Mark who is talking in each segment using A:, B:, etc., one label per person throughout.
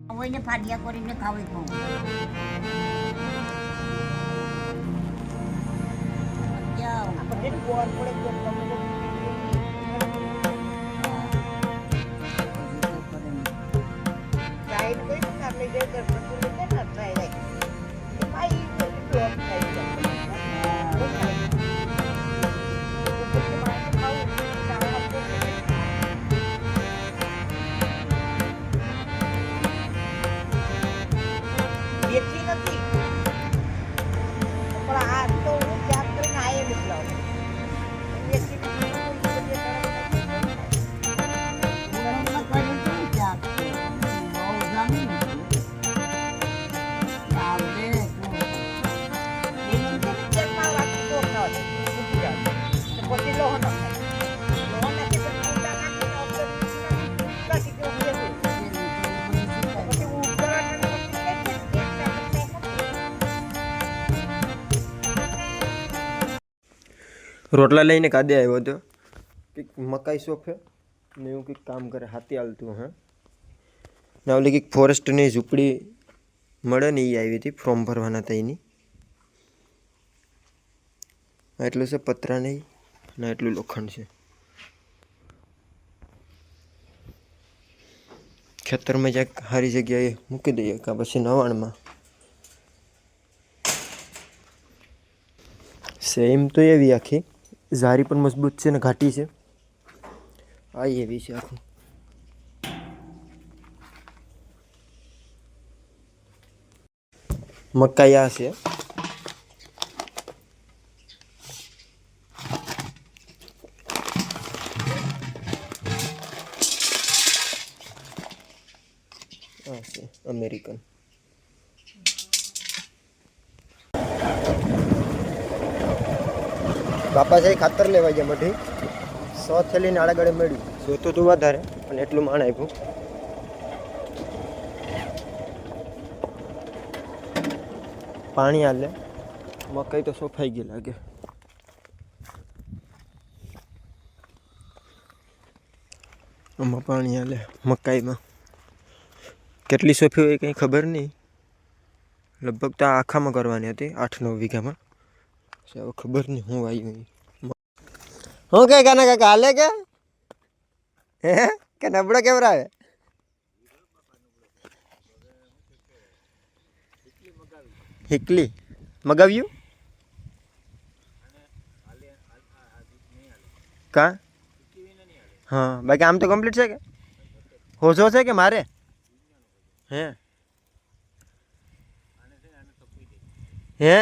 A: કોઈને ફાડિયા કરીને ખાવી કહું
B: રોટલા લઈને કાદે આવ્યો હતો કંઈક મકાઈ સોફે ને એવું કંઈક કામ કરે હાથી હાલતું હા ને ઓલી કંઈક ફોરેસ્ટની ઝૂંપડી મળે ને એ આવી હતી ફોર્મ ભરવાના હતા એની એટલું છે પતરા નહીં ને એટલું લોખંડ છે ખેતરમાં જ્યાંક સારી જગ્યાએ મૂકી દઈએ કાં પછી નવાણમાં સેમ તો એવી આખી ઝારી પણ મજબૂત છે ને ઘાટી છે આ એવી છે આખું મકાઈ આ છે આ છે અમેરિકન બાપા સાહેબ ખાતર લેવા ગયા મઢી 100 થેલીને આળાગળે મળ્યું જોતું તું વધારે પણ એટલું માણ આપ્યું પાણી હાલે મકાઈ તો સોફાઈ ગઈ લાગે આમાં પાણી હાલે મકાઈમાં કેટલી સોફી હોય કંઈ ખબર નહીં લગભગ તો આખામાં કરવાની હતી 8-9 વીઘામાં હવે ખબર નહીં હું આવ્યું હું કે કાના કાકા હાલે કે હે કે નબળો કેવરાવે હિકલી મગાવ્યું કા હા બાકી આમ તો કમ્પ્લીટ છે કે હોજો છે કે મારે હે હે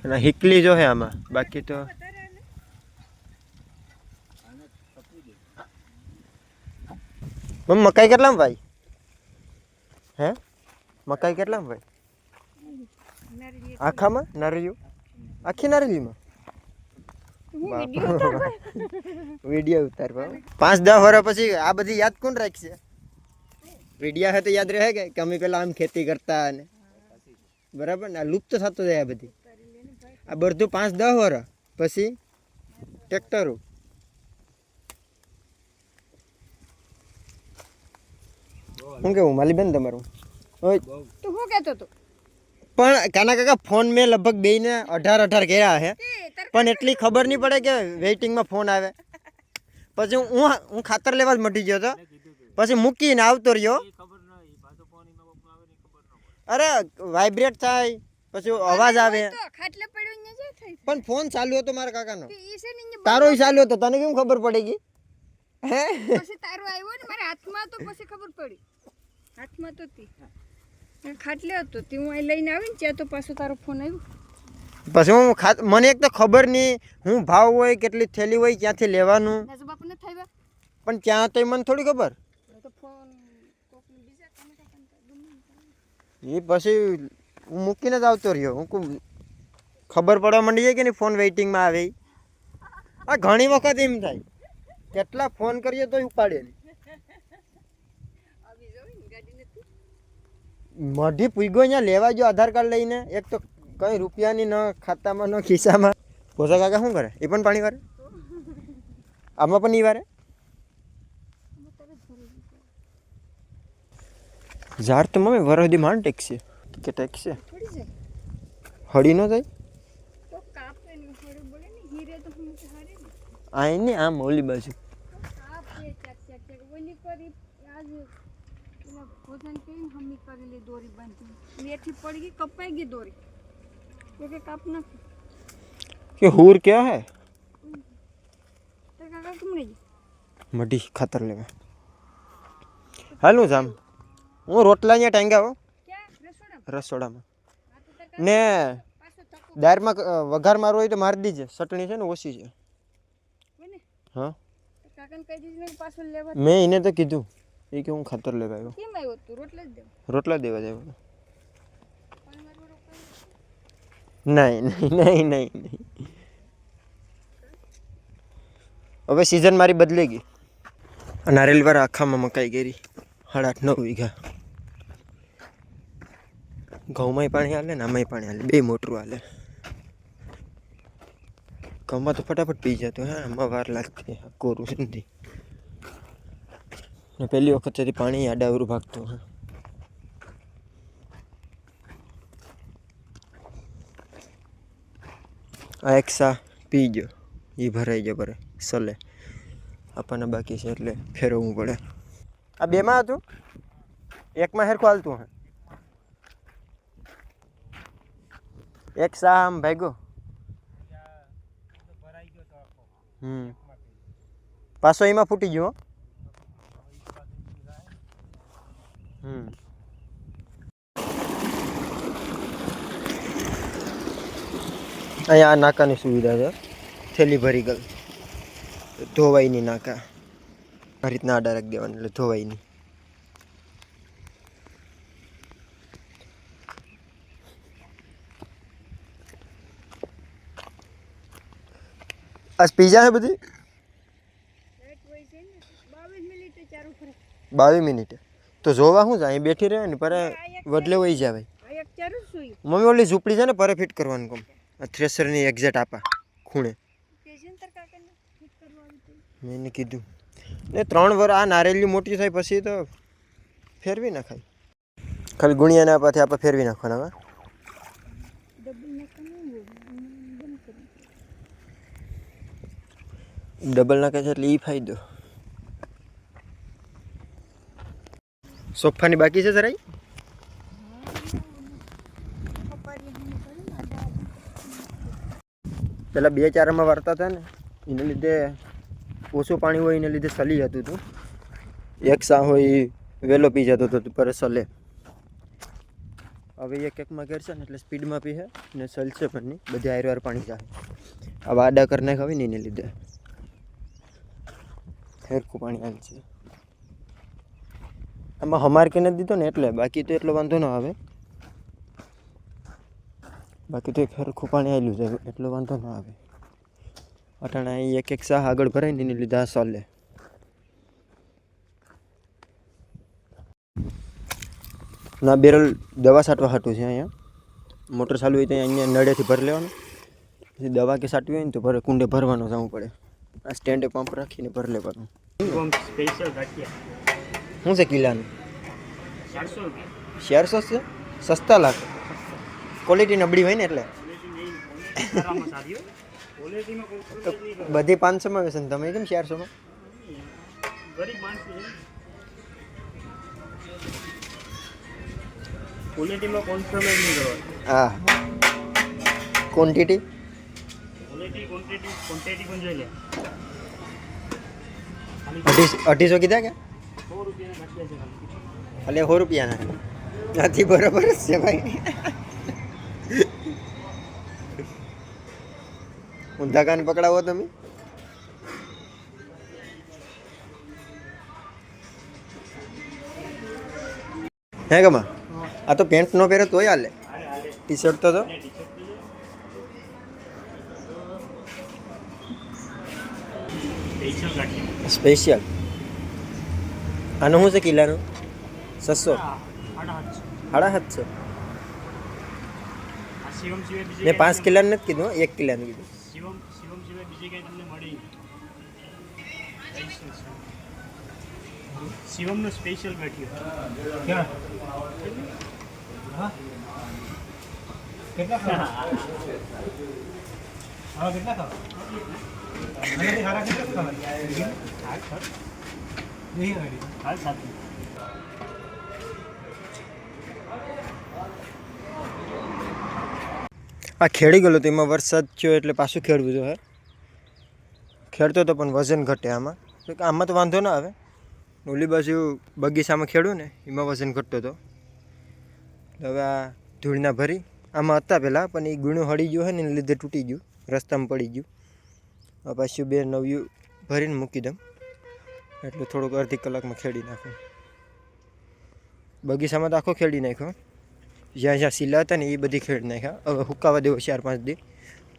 B: અને હિકલી જો હે આમાં બાકી તો મકાઈ કેટલામાં ભાઈ હે મકાઈ કેટલામાં ભાઈ આખામાં નારિયેળ આખી નારિયેળીમાં વિડીયો ઉતારવા 5-10 વર્ષ પછી આ બધી યાદ કોણ રાખશે વિડીયો હે તો યાદ રહે કે અમે પેલા આમ ખેતી કરતા અને બરાબર ને લુપ્ત થતો જાય આ બધી આ બધું 5-10 વર્ષ પછી ટ્રેક્ટરો શું કેવું માલીબેન તમારું
C: તું શું કહેતો હતો
B: પણ કાના કાકા ફોન મેં લગભગ બેયને 18 કર્યા છે પણ એટલી ખબર નહીં પડે કે વેઇટિંગમાં ફોન આવે પછી હું ખાતર લેવા જ મટી ગયો હતો પછી મૂકીને આવતો રહ્યો અરે વાઇબ્રેટ થાય પછી અવાજ આવે પણ ફોન ચાલુ હતો મારા કાકાનો તારો ચાલુ હતો તને કેમ ખબર પડી ગઈ હે
C: પછી તારો આવ્યો ને મારા હાથમાં તો પછી ખબર પડી હાથમાં તો તી ખાટલે હતો તે હું અહીં લઈને આવીને ત્યાં તો પાછો તારો ફોન આવ્યો
B: પછી હું મને એક તો ખબર નહીં હું ભાવ હોય કેટલી થેલી હોય ક્યાંથી લેવાનું
C: બાપુને થાય
B: પણ ક્યાં તો મને થોડી ખબર
C: તો ફોન
B: એ પછી હું મૂકીને જ આવતો રહ્યો હું ખબર પડવા માંડી જાય કે નહીં ફોન વેઇટિંગમાં આવે આ ઘણી વખત એમ થાય કેટલા ફોન કરીએ તો ઉપાડે નહીં મઢી પૂગ્યો અહીંયા લેવા જો આધાર કાર્ડ લઈને એક તો કઈ રૂપિયાની ન ખાતામાં ન ખિસ્સામાં. પોસા કાકા શું કરે? એ પણ પાણી વારે? આમાં પણ નહીં વારે? ઝાડ તો મમ્મી વરદી માંડ ટેકશે કે ટેકશે
C: પડી જાય
B: હળી ન જાય
C: તો કાપે ને થોડું બોલે ને હીરે તો હું હારે ને
B: આ ને આમ ઓલી બાજુ
C: તો કાપે ચાક ઓલી કરી આજ પેલા ભોજન કરીને હમી કરેલી દોરી બાંધી મેથી પડી ગઈ કપાઈ ગઈ દોરી તો કે કાપ નાખી
B: કે હુર ક્યાં હે
C: તો કાકા કમણી
B: મઢી ખાતર લેવા હાલું જામ હું રોટલા અહીંયા ટાંગ્યા હો
C: ક્યાં રસોડા
B: રસોડામાં
C: આ તો તાર
B: ને
C: પાછો થકો
B: દાળમાં વઘાર મારો હોય તો મારી દીજે ચટણી છે ને ઓછી છે
C: બને
B: હા
C: તો કાકાને કહી દીધું ને પાછો લેવા
B: મેં એને તો કીધું એ કે હું ખાતર લેવા આવ્યો
C: કેમ આવ્યો તું રોટલા જ દેવ
B: રોટલા દેવા જાય
C: પણ મારો રોકાઈ
B: નહીં હવે સિઝન મારી બદલાઈ ગઈ નારિયેલવાળા આખામાં મકાઈ ગઈ 8.5 વીઘા ઘઉંમાંય પાણી હાલે ને આમાંય પાણી હાલે બે મોટરું હાલે ઘઉંમાં તો ફટાફટ પી જતો હા આમાં વાર લાગતી કોરું છે નથી ને પહેલી વખત છે પાણી આડાવરું ભાગતું હા આ એક સા પી ગયો એ ભરાઈ ગયો ભરે સલે આપણને બાકી છે એટલે ફેરવવું પડે આ બેમાં હતું એકમાં હેરખું હાલતું હે એક સા આમ ભાગ્યો પાછો એમાં ફૂટી ગયો અહીંયા આ નાકાની સુવિધા છે થેલી ભરી ગઈ ધોવાઈની નાકા આ રીતના આડા રાખી દેવાની એટલે ધોવાઈની આજ પીઝા છે બધી
C: લેટ હોય છે ને 22 મિનિટે ચારું ફરે
B: 22 મિનિટે તો જોવા શું છે અહીં બેઠી રહે ને પર વડલે વહી જાય
C: આ એક ચારું સુઈ
B: મમ્મી ઓલી ઝૂંપડી છે ને પરે ફિટ કરવાનું કામ આ થ્રેસરની એક્ઝેક્ટ આપા ખૂણે
C: કેજન તર કાકાને ફિટ કરવા આવી તો
B: મેં એને કીધું ને 3 વાર આ નારેલી મોટી થાય પછી તો ફેરવી નાખાય ખાલી ગુણિયાના પાથી આપણે ફેરવી નાખવાના હવે
C: ડબલ નાખવાનું બંધ કરી
B: ડબલ નાખે છે એટલે એ ફાયદો સોફાની બાકી છે જરાય પેલા 2 4 વારતા હતા ને એને લીધે ઓછું પાણી હોય એને લીધે સલી હતું તું એક સા હોય વહેલો પી જતો હતો પર સલે હવે એક એકમાં કરશે ને એટલે સ્પીડમાં પીશે ને સલશે પણ નહીં બધી આયરવાર પાણી જાય આવા આડા કરી નાખાવી ને એને લીધે હેરખું પાણી આવે છે આમાં હમાર કે નથી દીધો ને એટલે બાકી તો એટલો વાંધો ન આવે બાકી તો એક હેરખું પાણી આવેલું છે એટલો વાંધો ન આવે અટાણા અહીં એક સાહ આગળ ભરાય ને એને લીધે આ સલે ના બેરલ દવા છાંટવા હાટું છે અહીંયા મોટર ચાલુ હોય તો અહીંયા નળેથી ભરી લેવાનું પછી દવા કે છાંટવી હોય ને તો ભરે કુંડે ભરવાનો જવું પડે આ સ્ટેન્ડે પંપ રાખીને ભરી લેવાનું શું છે કિલ્લાનું 400 છે સસ્તા લાગે ક્વોલિટી નબળી હોય ને એટલે તો બધી 500માં વેચે ને તમે કેમ 400માં
D: ક્વોલિટીમાં કોમ્પ્રોમાઇઝ નહીં કરવાનું
B: હા ક્વોન્ટિટી
D: ક્વોન્ટિટી પણ જોઈ લે
B: 250 કીધા કે
D: 100 રૂપિયાના ઘાટિયા છે
B: એટલે 100 રૂપિયાના નથી બરોબર જ છે ભાઈ ઊંધા કાન પકડાવો તમે હે ગમા આ તો પેન્ટ નો પહેરે તોય હાલે ટી શર્ટ તો સ્પેશિયલ આનું શું છે કિલ્લાનું 600 750
D: શિવમ સિવાય બીજી
B: મેં 5
D: કાંઈ
B: કિલ્લાનું નથી કીધું, 1 કિલ્લાનું કીધું.
D: શિવમ સિવાય બીજી કાંઈ તમને મળી શિવમનું સ્પેશિયલ બેઠ્યું
E: ક્યાં હા કેટલા ખાવા હા કેટલા ખાવા આનાથી સારા કેટલા ખાવા નહીં આવી
D: હાલ સાચું
B: આ ખેડી ગયેલો તો એમાં વરસાદ થયો એટલે પાછું ખેડવું જોઈએ. ખેડતો તો પણ વજન ઘટે આમાં. તો કે આમાં તો વાંધો ના આવે. ઓલી બાજુ બગીચામાં ખેડું ને એમાં વજન ઘટતો હતો. હવે આ ધૂળના ભરી આમાં હતા પહેલાં, પણ એ ગુણું હળી ગયું હોય ને એને લીધે તૂટી ગયું, રસ્તામાં પડી ગયું. આ પાછું 2 નવ્યું ભરીને મૂકી દઉં એટલે થોડુંક અડધી કલાકમાં ખેડી નાખું. બગીચામાં તો આખો ખેડી નાખ્યો. જ્યાં જ્યાં સીલા હતા ને એ બધી ખેડ નાખ્યા. હવે હુકાવા દેવો 4-5 દી,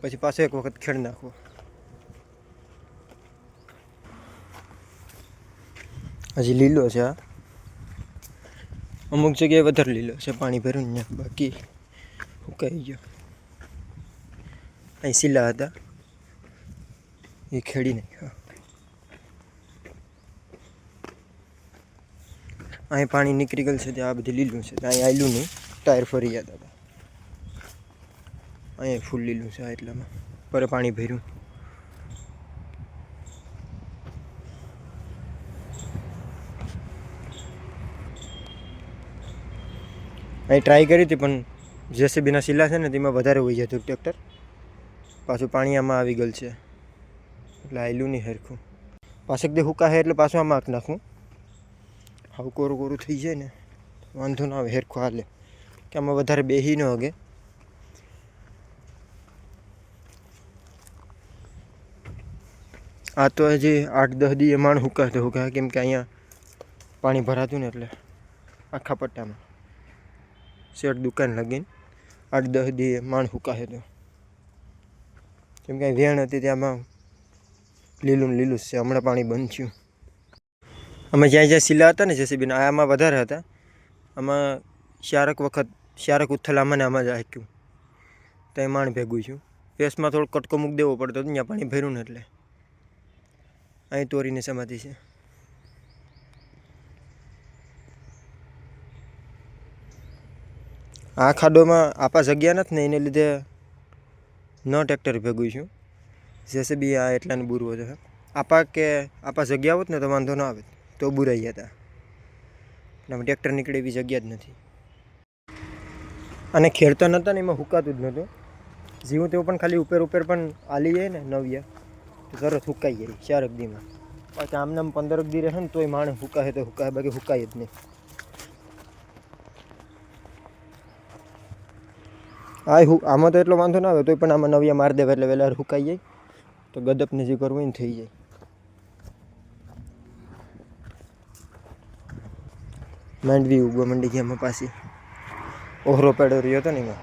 B: પછી પાછો એક વખત ખેડ નાખવો. હજી લીલો છે આ, અમુક જગ્યાએ વધારે લીલો છે પાણી ભર્યું ને, બાકી સુકાઈ ગયો. અહીં સીલા હતા એ ખેડી નાખ્યા. અહીં પાણી નીકળી ગયેલું છે, ત્યાં આ બધું લીલું છે. અહીં આવેલું નહીં, ટાયર ફરી ગયા હતા. અહીંયા ફૂલ લીલું છે એટલામાં પર પાણી ભર્યું. અહીં ટ્રાય કરી હતી પણ જેસીબીના સીલા છે ને તેમાં વધારે હોઈ જતું ટ્રેક્ટર. પાછું પાણી આમાં આવી ગયેલું છે એટલે આવેલું નહીં હરખું. પાછું એકદમ હુકા છે એટલે પાછું આમાં આંખ નાખું. હાવ કોરું કોરું થઈ જાય ને વાંધો ના આવે, હેરખું હાલે કે આમાં વધારે બેહી ન હગે. આ તો હજી 8-10 દી માણ હુકા, કેમ કે અહીંયા પાણી ભરાતું ને એટલે આખા પટ્ટામાં શેઠ દુકાન લગીને 8-10 દી માણ હુકાશે. તો કેમ કે વેણ હતી ત્યાંમાં લીલું લીલું જ છે. હમણાં પાણી બંધ થયું. અમે જ્યાં જ્યાં સીલા હતા ને જેસીબીના આમાં વધારે હતા. આમાં 4 ઉથલ આમાં ને આમાં જ હાક્યું. ત્યાં માણ ભેગું છું. ફેસમાં થોડો કટકો મૂક દેવો પડતો ત્યાં પાણી ભર્યું ને એટલે. અહીં તોરીની સમાધિ છે. આ ખાડોમાં આપા જગ્યા નથી ને એને લીધે ન ટ્રેક્ટર ભેગું છું. જેસીબી આ એટલાને બુરવો છે. આપા જગ્યા હોત ને તો વાંધો ન આવે, તો બુરાઈ ગયા હતા. એટલે ટ્રેક્ટર નીકળે એવી જગ્યા જ નથી. અને ખેડતા નહોતા ને એમાં હુકાતું જ નહોતું. જીવું તેવું પણ ખાલી ઉપર પણ આલી જાય ને નવ્યા તો તરત હુકાઈ જાય 4 દીમાં. પાછા આમને 15 દી રહે ને તોય માણે હુકાય તો હુકાય, બાકી હુકાય જ નહીં. આમાં તો એટલો વાંધો ના આવે, તોય પણ આમાં નવ્યા મારી દેવા એટલે વહેલા હુકાઈ જાય તો ગદપને જે કરવું ને થઈ જાય. માંડવી ઉગવા મંડી ગયા એમાં પાછી ઓહરો પેડો રહ્યો હતો ને એમાં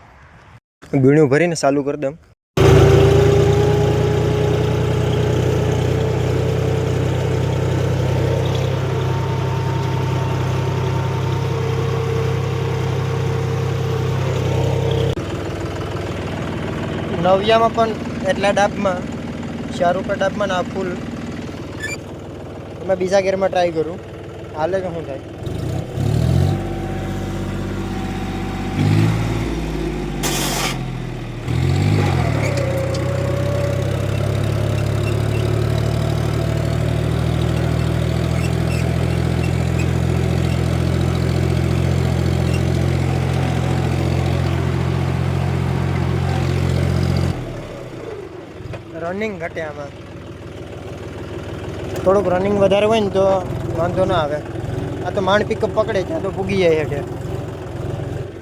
B: ગીણું ભરીને ચાલુ કરી દઉં. નવિયામાં પણ એટલા ડાબમાં 4 રૂપિયા ડાબમાં ના ફૂલ મેં બીજા ગેરમાં ટ્રાય કરું, હાલે કે શું થાય. રનિંગ ઘટે આમાં. થોડુંક રનિંગ વધારે હોય ને તો વાંધો ના આવે. આ તો માંડ પિકઅપ પકડે ત્યાં તો પૂગી જાય હેઠે.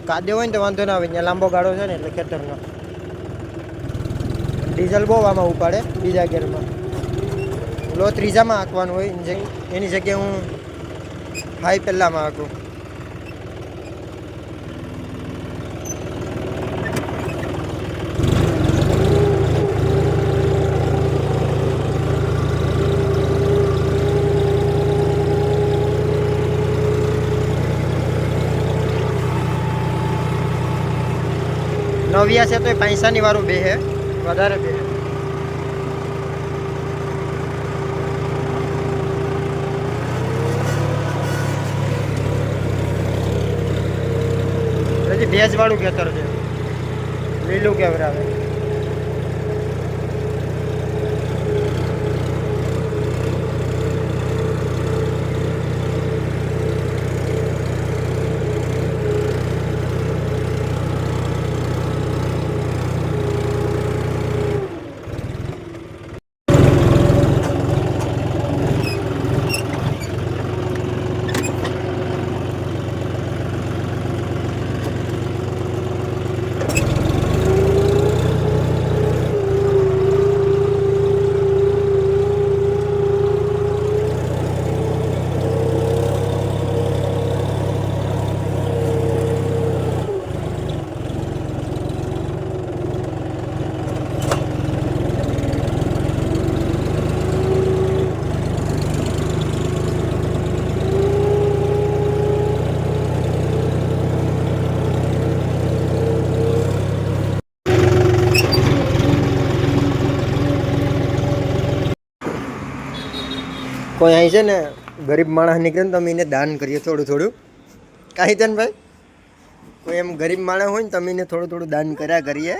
B: કાદે હોય ને તો વાંધો ના આવે, ત્યાં લાંબો ગાળો છે ને એટલે ખેતરનો. ડીઝલ બહુ આમાં ઉપાડે બીજા ગેરમાં. લો ત્રીજામાં હાંકવાનું હોય એની જગ્યાએ હું હાઈ પહેલાંમાં હાંકું. નવિયા છે તો એ પૈસાની વાળું બે હે વધારે બે હજી ભેજ વાળું ખેતર છે લીલું કેવરાવે કોઈ અહીં છે ને ગરીબ માણસ નીકળે ને તો અમે એને દાન કરીએ થોડું થોડું કાંઈ તને ભાઈ કોઈ એમ ગરીબ માણસ હોય ને તો અમે એને થોડું થોડું દાન કર્યા કરીએ